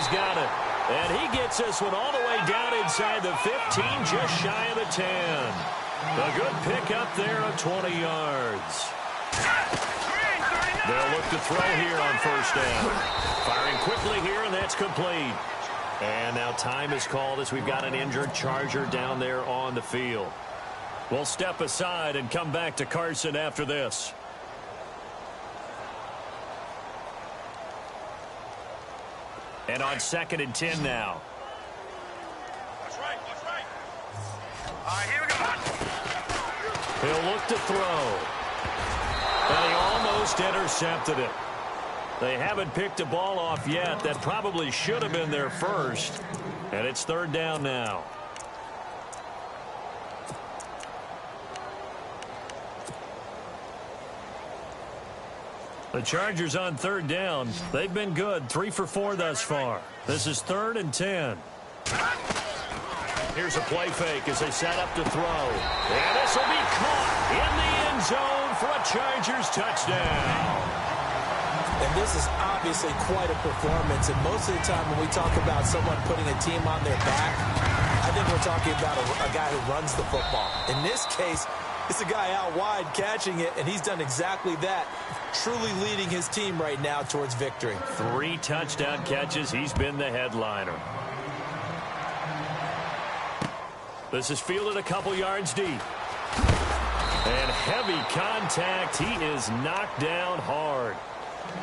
he's got it. And he gets this one all the way down inside the 15, just shy of the 10. A good pickup there of 20 yards. They'll look to throw here on first down. Firing quickly here, and that's complete. And now time is called as we've got an injured Charger down there on the field. We'll step aside and come back to Carson after this. And on 2nd and 10 now. That's right. All right, here we go. He'll look to throw. And he almost intercepted it. They haven't picked a ball off yet. That probably should have been their first. And it's 3rd down now. The Chargers on 3rd down. They've been good. 3 for 4 thus far. This is 3rd and 10. Here's a play fake as they set up to throw. And this will be caught in the end zone for a Chargers touchdown. And this is obviously quite a performance. And most of the time when we talk about someone putting a team on their back, I think we're talking about a guy who runs the football. In this case, it's a guy out wide catching it, and he's done exactly that, truly leading his team right now towards victory. 3 touchdown catches. He's been the headliner. This is fielded a couple yards deep. And heavy contact. He is knocked down hard.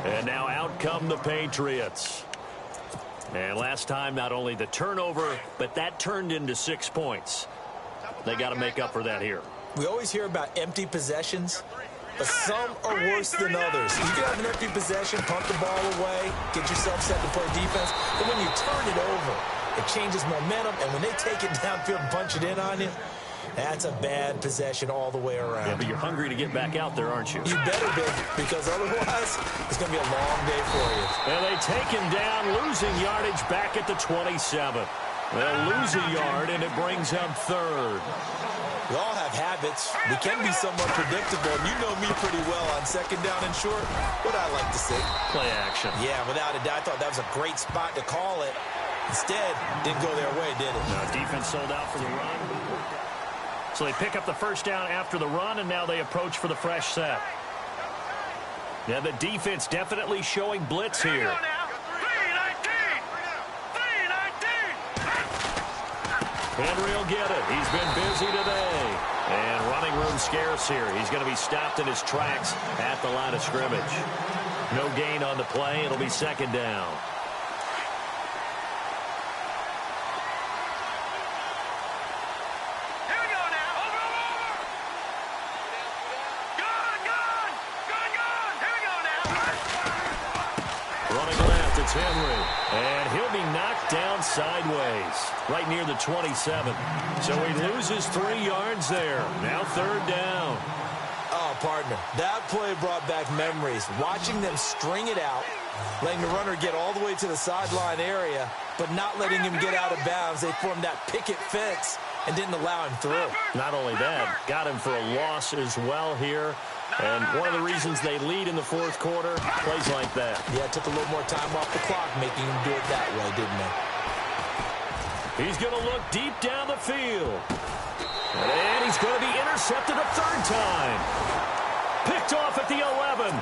And now out come the Patriots. And last time, not only the turnover, but that turned into 6 points. They got to make up for that here. We always hear about empty possessions, but some are worse than others. You can have an empty possession, punt the ball away, get yourself set to play defense, but when you turn it over, it changes momentum, and when they take it downfield and punch it in on you, that's a bad possession all the way around. Yeah, but you're hungry to get back out there, aren't you? You better be, because otherwise it's going to be a long day for you. And they take him down, losing yardage back at the 27. They'll lose a yard, and it brings up 3rd. We all have habits. We can be somewhat predictable, and you know me pretty well on 2nd down and short. What I like to see. Play action. Yeah, without a doubt. I thought that was a great spot to call it. Instead, didn't go their way, did it? No, defense sold out for the run. So they pick up the first down after the run, and now they approach for the fresh set. Yeah, the defense definitely showing blitz here. Henry will get it. He's been busy today. And running room scarce here. He's going to be stopped in his tracks at the line of scrimmage. No gain on the play. It'll be 2nd down. It's Henry, and he'll be knocked down sideways, right near the 27. So he loses 3 yards there. Now 3rd down. Oh, partner, that play brought back memories. Watching them string it out, letting the runner get all the way to the sideline area, but not letting him get out of bounds. They formed that picket fence and didn't allow him through. Not only that, got him for a loss as well here. And one of the reasons they lead in the 4th quarter, plays like that. Yeah, it took a little more time off the clock, making him do it that way, didn't they? He's going to look deep down the field. And he's going to be intercepted a 3rd time. Picked off at the 11.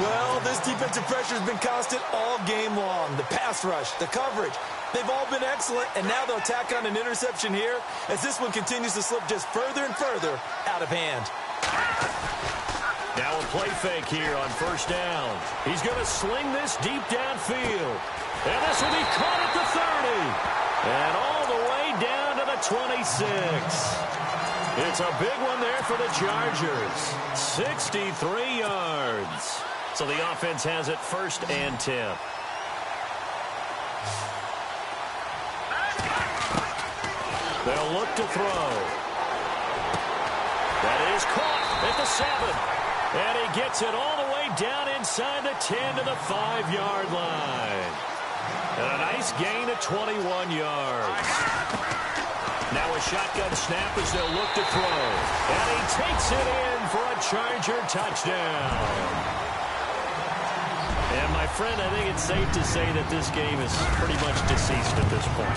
Well, this defensive pressure has been constant all game long. The pass rush, the coverage, they've all been excellent, and now they'll tack on an interception here as this one continues to slip just further and further out of hand. Now a play fake here on first down. He's going to sling this deep downfield. And this will be caught at the 30. And all the way down to the 26. It's a big one there for the Chargers. 63 yards. So the offense has it 1st and 10. They'll look to throw. That is caught at the 7. And he gets it all the way down inside the 10 to the 5-yard line. And a nice gain of 21 yards. Now a shotgun snap as they'll look to throw. And he takes it in for a Charger touchdown. And my friend, I think it's safe to say that this game is pretty much deceased at this point.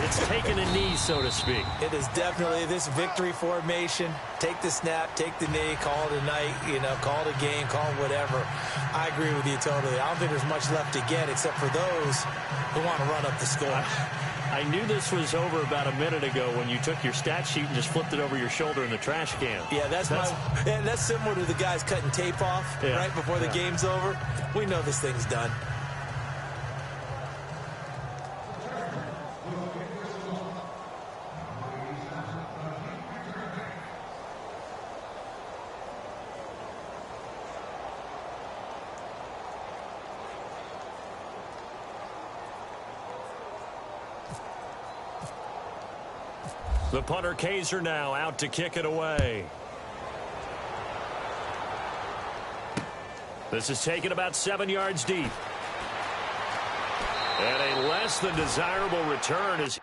It's taken a knee, so to speak. It is definitely this victory formation. Take the snap, take the knee, call it a night, call it a game, call it whatever. I agree with you totally. I don't think there's much left to get except for those who want to run up the score. I knew this was over about a minute ago when you took your stat sheet and just flipped it over your shoulder in the trash can. Yeah, that's similar to the guys cutting tape off right before the game's over. We know this thing's done. The punter Kaiser now out to kick it away. This is taken about 7 yards deep. And a less than desirable return is...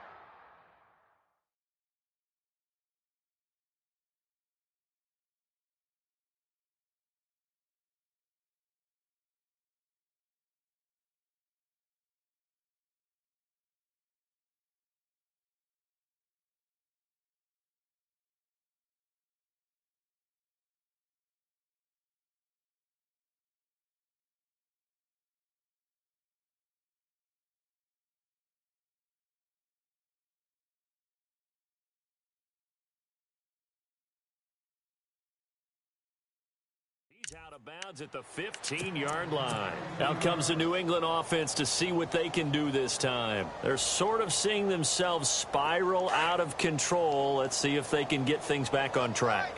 He's out of bounds at the 15-yard line. Out comes the New England offense to see what they can do this time. They're sort of seeing themselves spiral out of control. Let's see if they can get things back on track.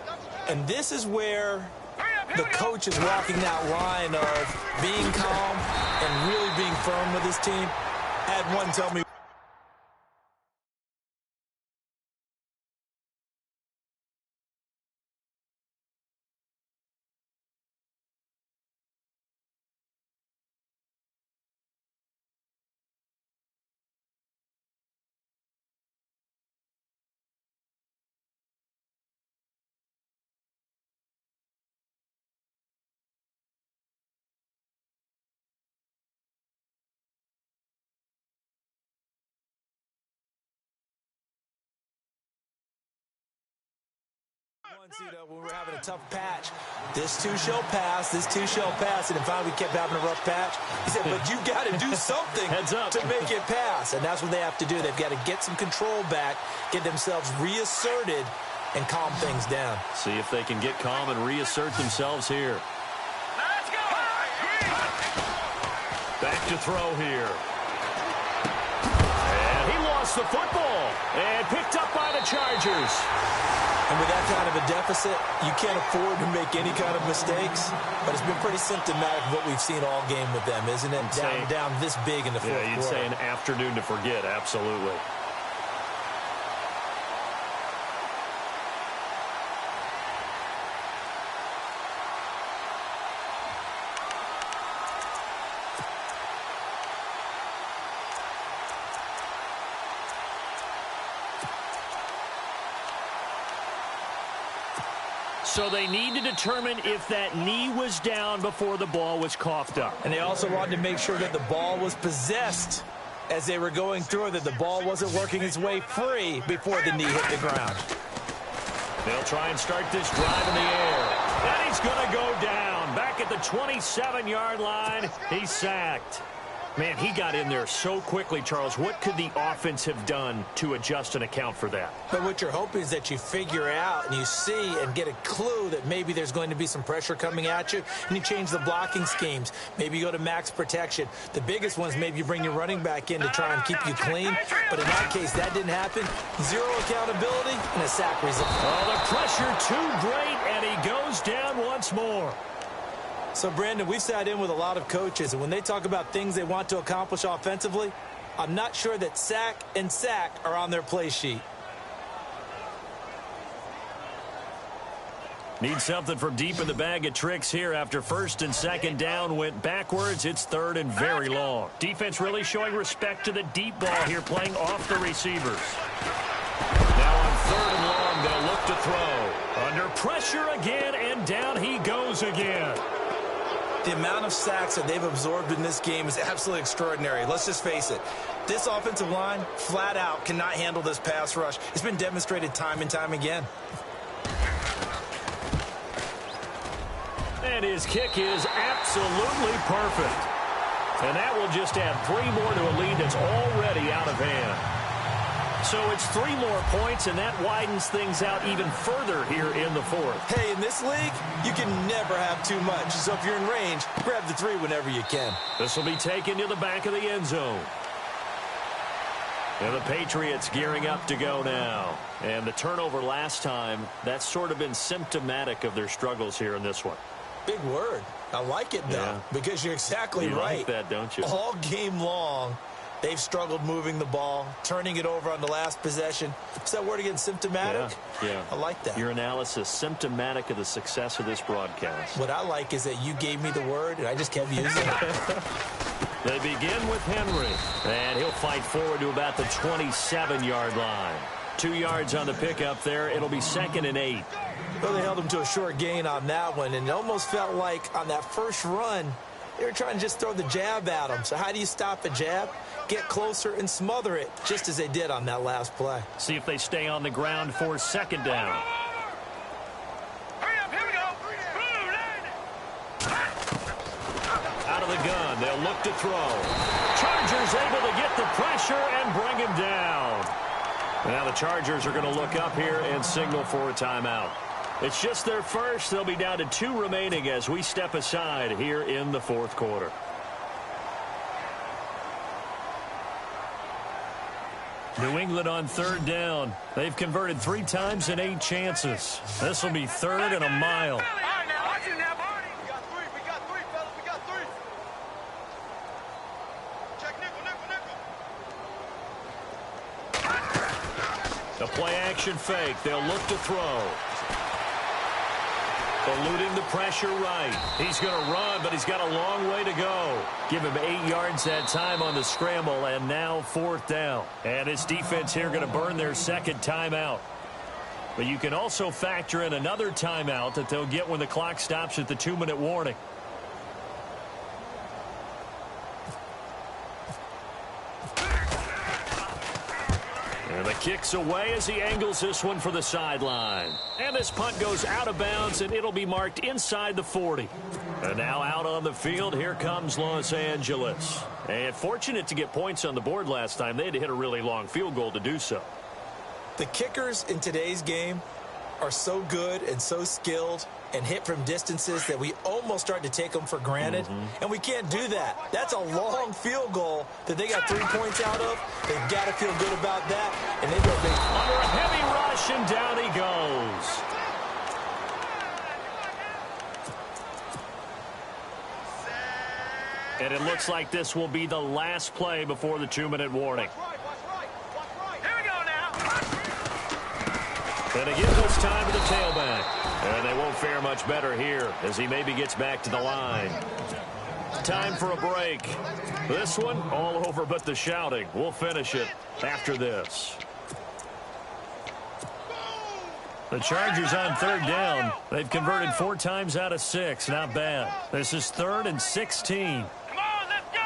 And this is where the coach is walking that line of being calm and really being firm with his team. I had one tell me. When we're having a tough patch, this too shall pass, this too shall pass, and then finally we kept having a rough patch. He said, but you got to do something to make it pass, and that's what they have to do. They've got to get some control back, get themselves reasserted, and calm things down. See if they can get calm and reassert themselves here. Let's go! Back to throw here. And he lost the football, and picked up by the Chargers. And with that kind of a deficit, you can't afford to make any kind of mistakes. But it's been pretty symptomatic of what we've seen all game with them, isn't it? Down this big in the fourth quarter. Yeah, you'd say an afternoon to forget, absolutely. So they need to determine if that knee was down before the ball was coughed up. And they also wanted to make sure that the ball was possessed as they were going through, that the ball wasn't working its way free before the knee hit the ground. They'll try and start this drive in the air. And he's going to go down. Back at the 27-yard line, he's sacked. Man, he got in there so quickly, Charles. What could the offense have done to adjust and account for that? But what you're hoping is that you figure out and you see and get a clue that maybe there's going to be some pressure coming at you, and you change the blocking schemes. Maybe you go to max protection. The biggest ones, maybe you bring your running back in to try and keep you clean. But in that case, that didn't happen. Zero accountability and a sack result. Oh, the pressure too great, and he goes down once more. So, Brandon, we've sat in with a lot of coaches, and when they talk about things they want to accomplish offensively, I'm not sure that sack and sack are on their play sheet. Need something from deep in the bag of tricks here after first and second down went backwards. It's third and very long. Defense really showing respect to the deep ball here, playing off the receivers. Now on third and long, they'll look to throw. Under pressure again, and down he goes again. The amount of sacks that they've absorbed in this game is absolutely extraordinary. Let's just face it. This offensive line, flat out, cannot handle this pass rush. It's been demonstrated time and time again. And his kick is absolutely perfect. And that will just add 3 more to a lead that's already out of hand. So it's 3 more points, and that widens things out even further here in the fourth. Hey, in this league, you can never have too much. So if you're in range, grab the 3 whenever you can. This will be taken to the back of the end zone. And the Patriots gearing up to go now. And the turnover last time, that's sort of been symptomatic of their struggles here in this one. Big word. I like it, though, because you're exactly right. You like that, don't you? All game long, they've struggled moving the ball, turning it over on the last possession. Is that word again, symptomatic? Yeah. I like that. Your analysis, symptomatic of the success of this broadcast. What I like is that you gave me the word, and I just kept using it. They begin with Henry, and he'll fight forward to about the 27-yard line. 2 yards on the pickup there. It'll be 2nd and 8. Well, they held him to a short gain on that one, and it almost felt like on that first run, they were trying to just throw the jab at him. So how do you stop a jab? Get closer and smother it, just as they did on that last play. See if they stay on the ground for 2nd down. Hurry up, here we go. Out of the gun, they'll look to throw. Chargers able to get the pressure and bring him down. Now the Chargers are going to look up here and signal for a timeout. It's just their first. They'll be down to 2 remaining as we step aside here in the fourth quarter. New England on 3rd down. They've converted 3 times in 8 chances. This will be 3rd and a mile. All right, now, watch it now, Barney. We got 3, fellas, we got 3. Check nickel. A play-action fake. They'll look to throw. Eluding the pressure right. He's going to run, but he's got a long way to go. Give him 8 yards that time on the scramble, and now 4th down. And his defense here going to burn their 2nd timeout. But you can also factor in another timeout that they'll get when the clock stops at the 2-minute warning. And the kick's away as he angles this one for the sideline. And this punt goes out of bounds, and it'll be marked inside the 40. And now out on the field, here comes Los Angeles. And fortunate to get points on the board last time. They had to hit a really long field goal to do so. The kickers in today's game are so good and so skilled and hit from distances that we almost start to take them for granted. And we can't do that. That's a long field goal that they got 3 points out of. They've got to feel good about that. And they've got to make under a heavy rush, and down he goes. And it looks like this will be the last play before the 2-minute warning. Here we go now. And it gives us time to the tailback. And they won't fare much better here as he maybe gets back to the line. Time for a break. This one all over but the shouting. We'll finish it after this. The Chargers on 3rd down. They've converted 4 times out of 6. Not bad. This is 3rd and 16. Come on, let's go.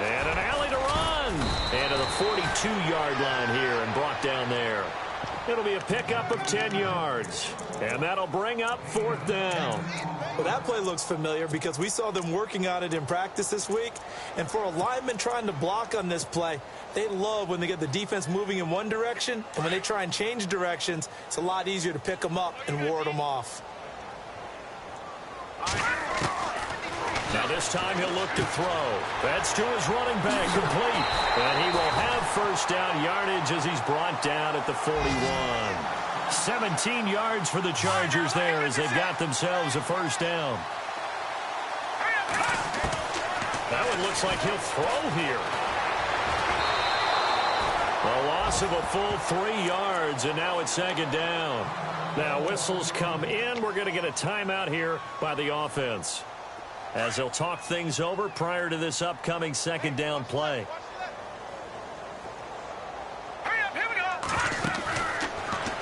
And an alley to run. And to the 42-yard line here and brought down there. It'll be a pickup of 10 yards. And that'll bring up 4th down. Well, that play looks familiar because we saw them working on it in practice this week. And for a lineman trying to block on this play, they love when they get the defense moving in one direction. And when they try and change directions, it's a lot easier to pick them up and ward them off. Now this time he'll look to throw. That's to his running back, complete. And he will have 1st down yardage as he's brought down at the 41. 17 yards for the Chargers there as they've got themselves a 1st down. That one looks like he'll throw here. A loss of a full 3 yards, and now it's 2nd down. Now whistles come in. We're going to get a timeout here by the offense, as they'll talk things over prior to this upcoming 2nd down play. Hurry up, here we go.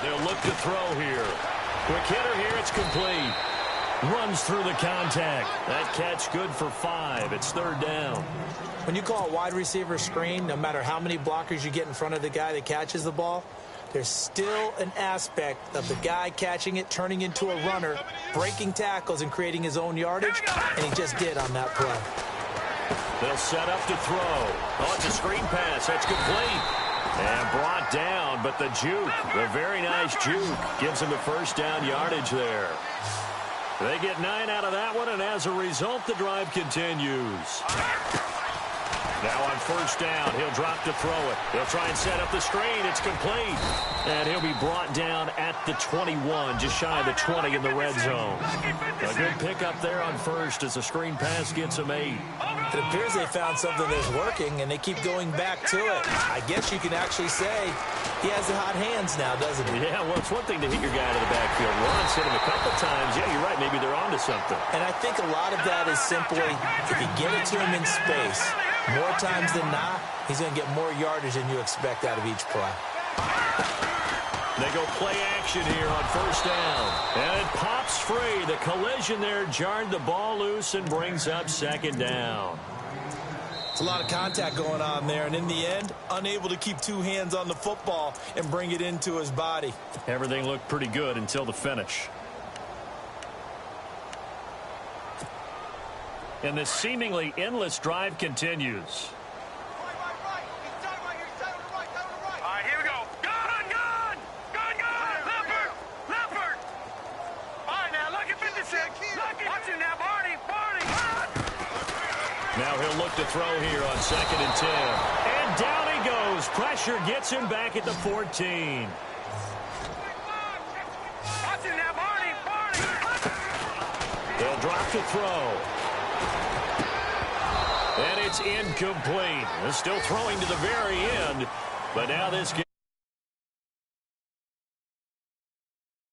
They'll look to throw here. Quick hitter here. It's complete. Runs through the contact. That catch good for 5. It's third down. When you call a wide receiver screen, no matter how many blockers you get in front of the guy that catches the ball, there's still an aspect of the guy catching it, turning into a runner, breaking tackles, and creating his own yardage, and he just did on that play. They'll set up to throw. Oh, it's a screen pass. That's complete. And brought down, but the juke, the very nice juke, gives him the first down yardage there. They get 9 out of that one, and as a result, the drive continues. Now on first down, he'll drop to throw it. He'll try and set up the screen. It's complete. And he'll be brought down at the 21, just shy of the 20 in the red zone. A good pickup there on first as the screen pass gets him 8. It appears they found something that's working, and they keep going back to it. I guess you can actually say he has the hot hands now, doesn't he? Yeah, well, it's one thing to hit your guy out of the backfield once, hit him a couple times. Yeah, you're right. Maybe they're onto something. And I think a lot of that is simply if you get it to him in space, more times than not, he's going to get more yardage than you expect out of each play. They go play action here on first down. And it pops free. The collision there jarred the ball loose and brings up second down. It's a lot of contact going on there, and in the end, unable to keep two hands on the football and bring it into his body. Everything looked pretty good until the finish. And this seemingly endless drive continues. Now he'll look to throw here on 2nd and 10. And down he goes. Pressure gets him back at the 14. They'll drop to throw. And it's incomplete. They're still throwing to the very end. But now this game.